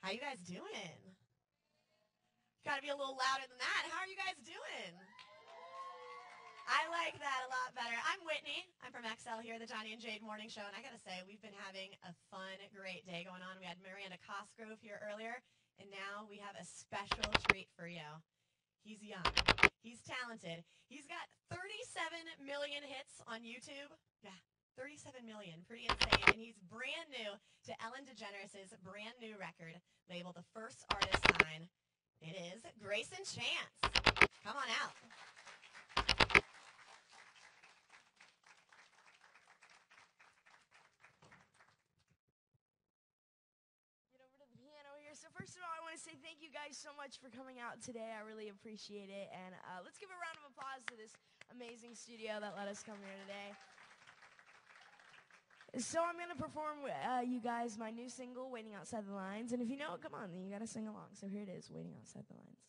How you guys doing? Gotta be a little louder than that. How are you guys doing? I like that a lot better. I'm Whitney. I'm from XL here, the Johnny and Jade Morning Show, and I gotta say, we've been having a fun, great day going on. We had Miranda Cosgrove here earlier, and now we have a special treat for you. He's young. He's talented. He's got 37 million hits on YouTube. Yeah, 37 million. Pretty insane. And he's brand new to Ellen DeGeneres' brand new record labeled The First Artist Sign. It is Greyson Chance. Come on out. Get over to the piano here. So first of all, I want to say thank you guys so much for coming out today. I really appreciate it. And let's give a round of applause to this amazing studio that let us come here today. So I'm going to perform you guys my new single, Waiting Outside the Lines. And if you know it, come on, then you got to sing along. So here it is, Waiting Outside the Lines.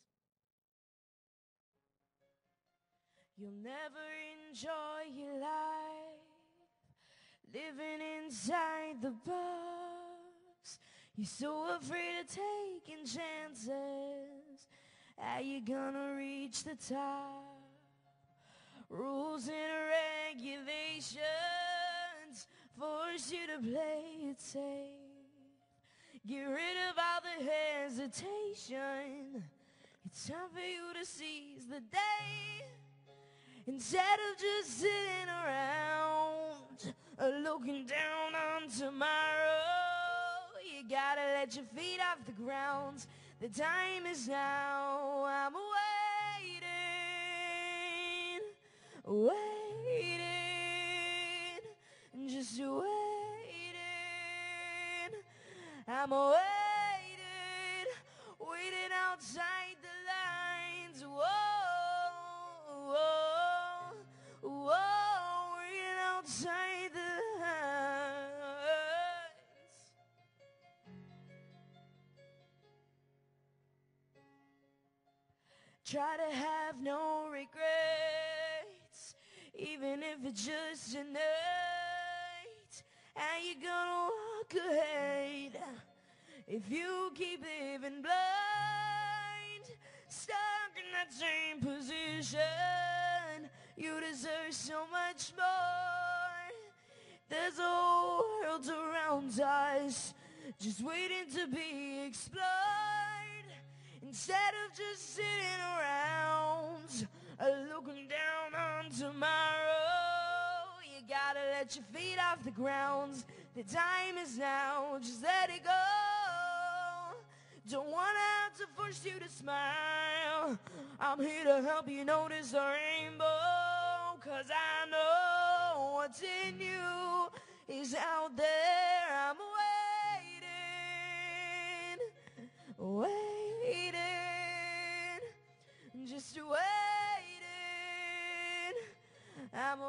You'll never enjoy your life living inside the box. You're so afraid of taking chances. How you gonna reach the top? Rules and regulations force you to play it safe. Get rid of all the hesitation. It's time for you to seize the day. Instead of just sitting around looking down on tomorrow, you gotta let your feet off the ground. The time is now. I'm waiting, just waiting. I'm waiting outside the lines. Whoa, waiting outside the lines. Try to have no regrets, even if it's just a night. How you gonna walk ahead if you keep living blind? Stuck in that same position, you deserve so much more. There's a whole world around us, just waiting to be explored. Instead of just sitting around looking down on tomorrow, you gotta let your feet off the ground. The time is now, just let it go. Don't wanna have to force you to smile. I'm here to help you notice the rainbow, 'cause I know what's in you is out there. I'm waiting, just waiting. I'm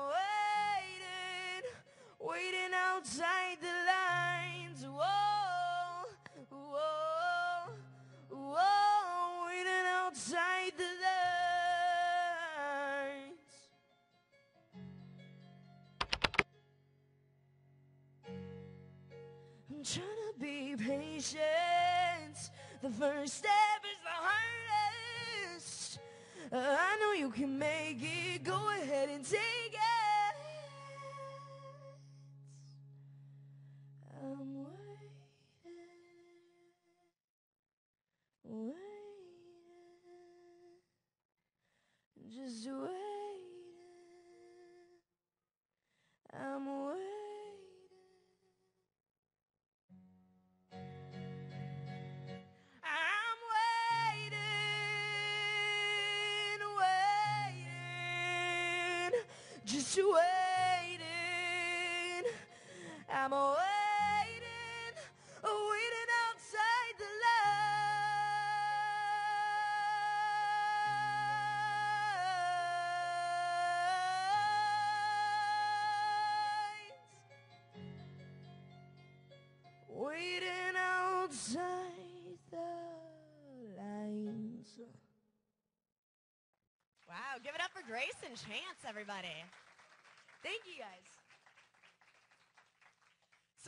waiting outside the lines. Whoa, waiting outside the lines. I'm trying to be patient. The first step is the hardest. I know you can make it. Go ahead and take it. I'm waiting, just waiting. I'm waiting. Just waiting, I'm waiting outside the lines. Waiting outside the lines. Wow, give it up for Greyson Chance, everybody. Thank you, guys.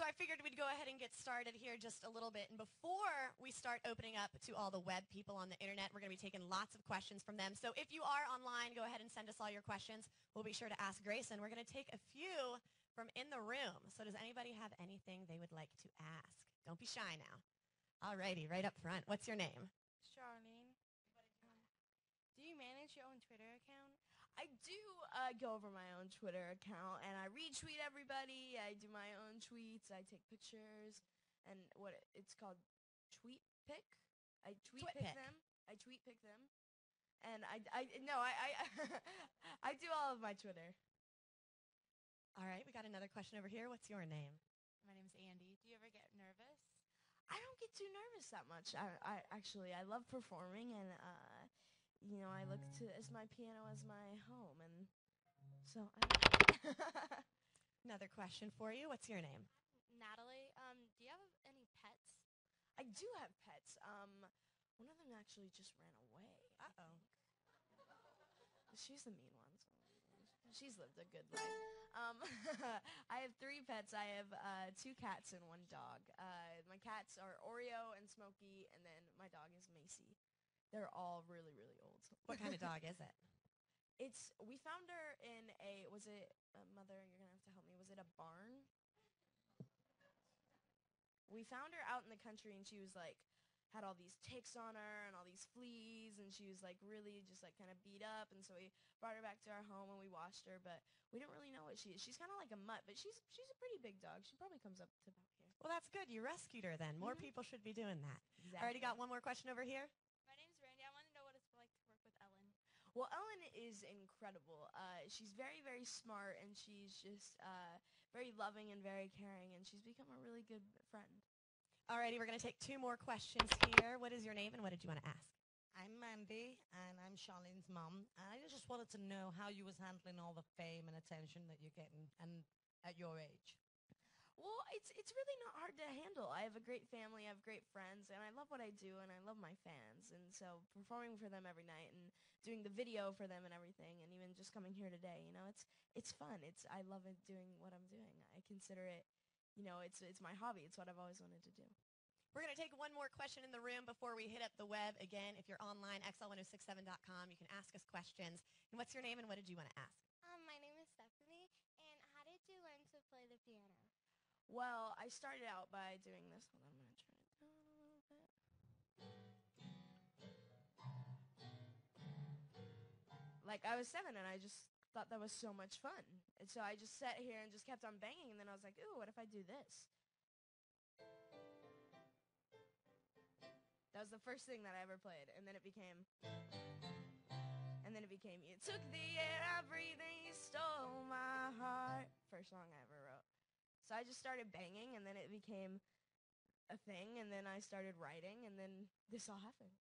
So I figured we'd go ahead and get started here just a little bit. And before we start opening up to all the web people on the internet, we're going to be taking lots of questions from them. So if you are online, go ahead and send us all your questions. We'll be sure to ask Greyson. We're going to take a few from in the room. So does anybody have anything they would like to ask? Don't be shy now. All righty, right up front. What's your name? Charlene, do you manage your own Twitter account? I do go over my own Twitter account, and I retweet everybody. I do my own tweets. I take pictures, and what it's called, tweet pick. I tweet Twit pick pic. them. I tweet pick them, and I I do all of my Twitter. All right, we got another question over here. What's your name? My name's Andy. Do you ever get nervous? I don't get too nervous that much. I actually I love performing, and you know, I look to as my piano as my home, and so Another question for you. What's your name? Natalie, do you have any pets? I do have pets. One of them actually just ran away. Uh-oh. She's the mean one. So she's lived a good life. I have 3 pets. I have 2 cats and 1 dog. My cats are Oreo and Smokey, and then my dog is Macy. They're all really, really old. What kind of dog is it? We found her in was it, Mother, you're going to have to help me, was it a barn? We found her out in the country, and she was like, had all these ticks on her and all these fleas, and she was like really just like kind of beat up, and so we brought her back to our home and we washed her, but we don't really know what she is. She's kind of like a mutt, but she's a pretty big dog. She probably comes up to about here. Well, that's good. You rescued her then. More people should be doing that. Exactly. Already got one more question over here. My name's Randy. I want to know what it's like to work with Ellen. Well, Ellen is incredible. She's very, very smart, and she's just very loving and very caring, and she's become a really good friend. Alrighty, we're going to take 2 more questions here. What is your name and what did you want to ask? I'm Mandy, and I'm Charlene's mum. And I just wanted to know how you was handling all the fame and attention that you're getting, and at your age. Well, it's really not hard to handle. I have a great family, I have great friends, and I love what I do, and I love my fans. And so performing for them every night and doing the video for them and everything, and even just coming here today, you know, it's fun. I love it doing what I'm doing. I consider it, you know, it's my hobby. It's what I've always wanted to do. We're going to take one more question in the room before we hit up the web. Again, if you're online, XL106.7.com, you can ask us questions. And what's your name and what did you want to ask? My name is Stephanie, and how did you learn to play the piano? Well, I started out by doing this. Hold on, I'm going to turn it down a little bit. Like, I was 7, and I just thought that was so much fun. And so I just sat here and just kept on banging, and then I was like, ooh, what if I do this? That was the first thing that I ever played, and then it became, you took the air I breathed and you stole my heart. First song I ever wrote. So I just started banging, and then it became a thing, and then I started writing, and then this all happened.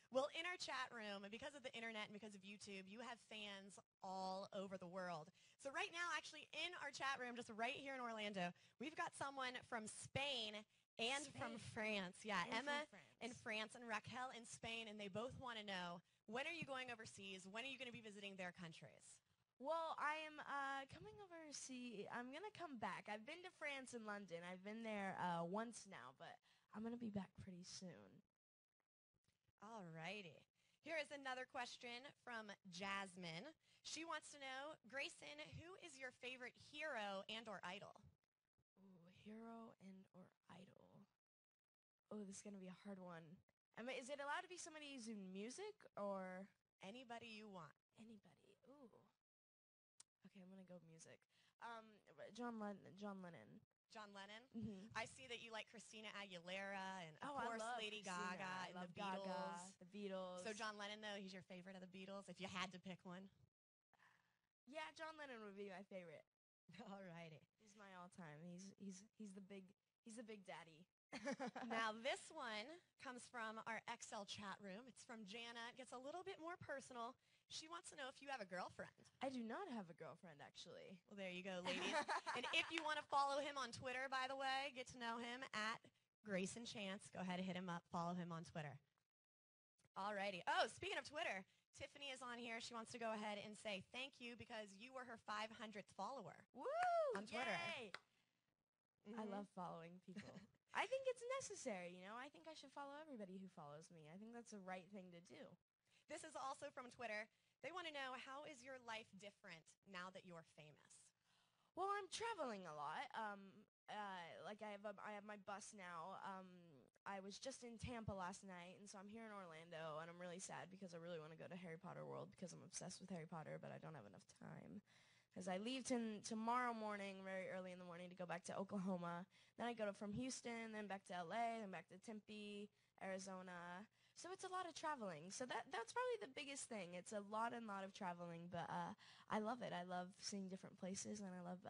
Well, in our chat room, and because of the internet and because of YouTube, you have fans all over the world. So right now, actually, in our chat room, just right here in Orlando, we've got someone from Spain and from France. Yeah, And Emma from France. in France and Raquel in Spain, and they both want to know, when are you going overseas? When are you going to be visiting their countries? Well, I am coming over to see, I'm going to come back. I've been to France and London. I've been there once now, but I'm going to be back pretty soon. All righty. Here is another question from Jasmine. She wants to know, Greyson, who is your favorite hero and or idol? Ooh, hero and or idol. Oh, this is going to be a hard one. Is it allowed to be somebody who's in music or Anybody you want. anybody? Ooh. Okay, I'm going to go music. John Lennon. John Lennon? Mm-hmm. I see that you like Christina Aguilera and, of I course, love Lady Christina. Gaga I and love the Beatles. Gaga, the Beatles. So John Lennon, though, he's your favorite of the Beatles, if you had to pick one? Yeah, John Lennon would be my favorite. All righty. He's my all-time. He's the big daddy. Now, this one comes from our XL chat room. It's from Jana. It gets a little bit more personal. She wants to know if you have a girlfriend. I do not have a girlfriend, actually. Well, there you go, ladies. And if you want to follow him on Twitter, by the way, get to know him at Greyson Chance. Go ahead and hit him up. Follow him on Twitter. All righty. Oh, speaking of Twitter, Tiffany is on here. She wants to go ahead and say thank you because you were her 500th follower. Woo! On Twitter. Yay! I love following people. I think it's necessary, you know. I think I should follow everybody who follows me. I think that's the right thing to do. This is also from Twitter. They want to know, how is your life different now that you're famous? Well, I'm traveling a lot. Like I have my bus now. I was just in Tampa last night, and so I'm here in Orlando, and I'm really sad because I really want to go to Harry Potter World because I'm obsessed with Harry Potter, but I don't have enough time. Because I leave tomorrow morning, very early in the morning, to go back to Oklahoma. Then I go from Houston, then back to LA, then back to Tempe, Arizona. So it's a lot of traveling. So that's probably the biggest thing. It's a lot of traveling, but I love it. I love seeing different places, and I love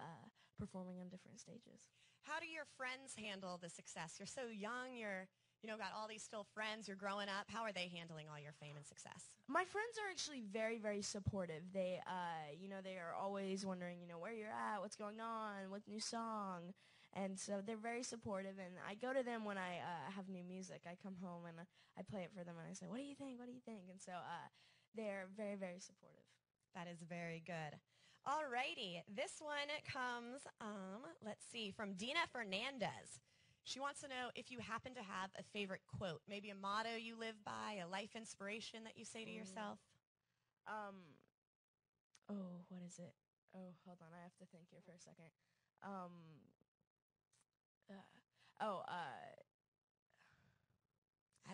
performing on different stages. How do your friends handle the success? You're so young. You're got all these still friends. You're growing up. How are they handling all your fame and success? My friends are actually very, very supportive. They are always wondering, where you're at, what's going on, what new song. And so they're very supportive, and I go to them when I have new music. I come home, and I play it for them, and I say, what do you think? What do you think? And so they're very, very supportive. That is very good. Alrighty, this one comes, let's see, from Dina Fernandez. She wants to know if you happen to have a favorite quote, maybe a motto you live by, a life inspiration that you say to yourself. What is it? Oh, hold on, I have to think here for a second. I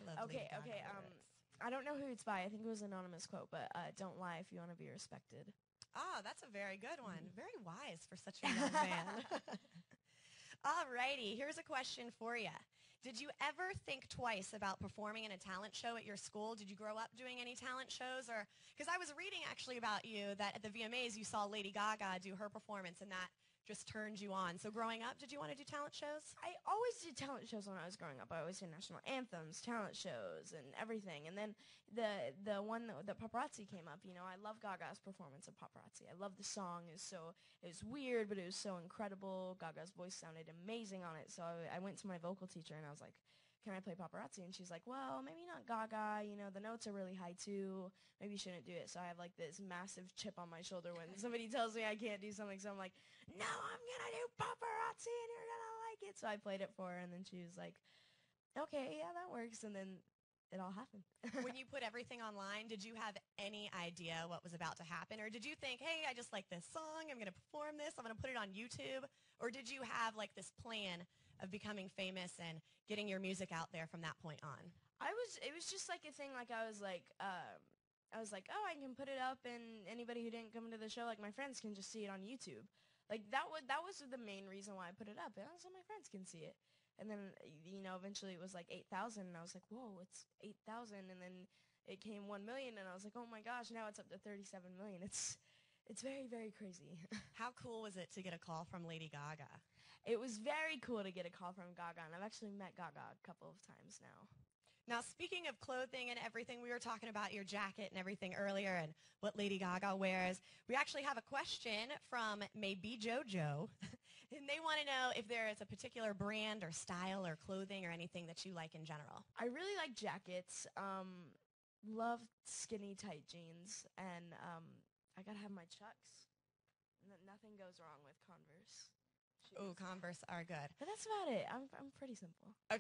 love Lady Gaga lyrics. I don't know who it's by. I think it was an anonymous quote, but don't lie if you want to be respected. Ah, that's a very good one. Very wise for such a young man. Alrighty, here's a question for you. Did you ever think twice about performing in a talent show at your school? Did you grow up doing any talent shows? Or because I was reading actually about you that at the VMAs you saw Lady Gaga do her performance, and that just turned you on. So growing up, did you want to do talent shows? I always did talent shows when I was growing up. I always did national anthems, talent shows, and everything. And then the one that Paparazzi came up, I love Gaga's performance of Paparazzi. I love the song. It was weird, but it was so incredible. Gaga's voice sounded amazing on it. So I went to my vocal teacher, and I was like, can I play Paparazzi? And she's like, well, maybe not Gaga. The notes are really high, too. Maybe you shouldn't do it. So I have, like, this massive chip on my shoulder when somebody tells me I can't do something. So I'm like, no, I'm going to do Paparazzi, and you're going to like it. So I played it for her, and then she was like, okay, yeah, that works. And then it all happened. When you put everything online, did you have any idea what was about to happen? Or did you think, hey, I just like this song. I'm going to perform this. I'm going to put it on YouTube. Or did you have, like, this plan of becoming famous and getting your music out there from that point on? It was just like a thing, like I was like, oh, I can put it up, and anybody who didn't come to the show, like my friends can just see it on YouTube. Like that was the main reason why I put it up, and so my friends can see it. And then, eventually it was like 8,000, and I was like, whoa, it's 8,000, and then it came 1 million, and I was like, oh my gosh, now it's up to 37 million. It's very, very crazy. How cool was it to get a call from Lady Gaga? It was very cool to get a call from Gaga, and I've actually met Gaga a couple of times now. Now, speaking of clothing and everything, we were talking about your jacket and everything earlier and what Lady Gaga wears. We actually have a question from Maybe Jojo, and they want to know if there is a particular brand or style or clothing or anything that you like in general. I really like jackets, love skinny tight jeans, and I gotta have my Chucks. Nothing goes wrong with Converse. Oh, Converse are good. But that's about it. I'm pretty simple. Okay.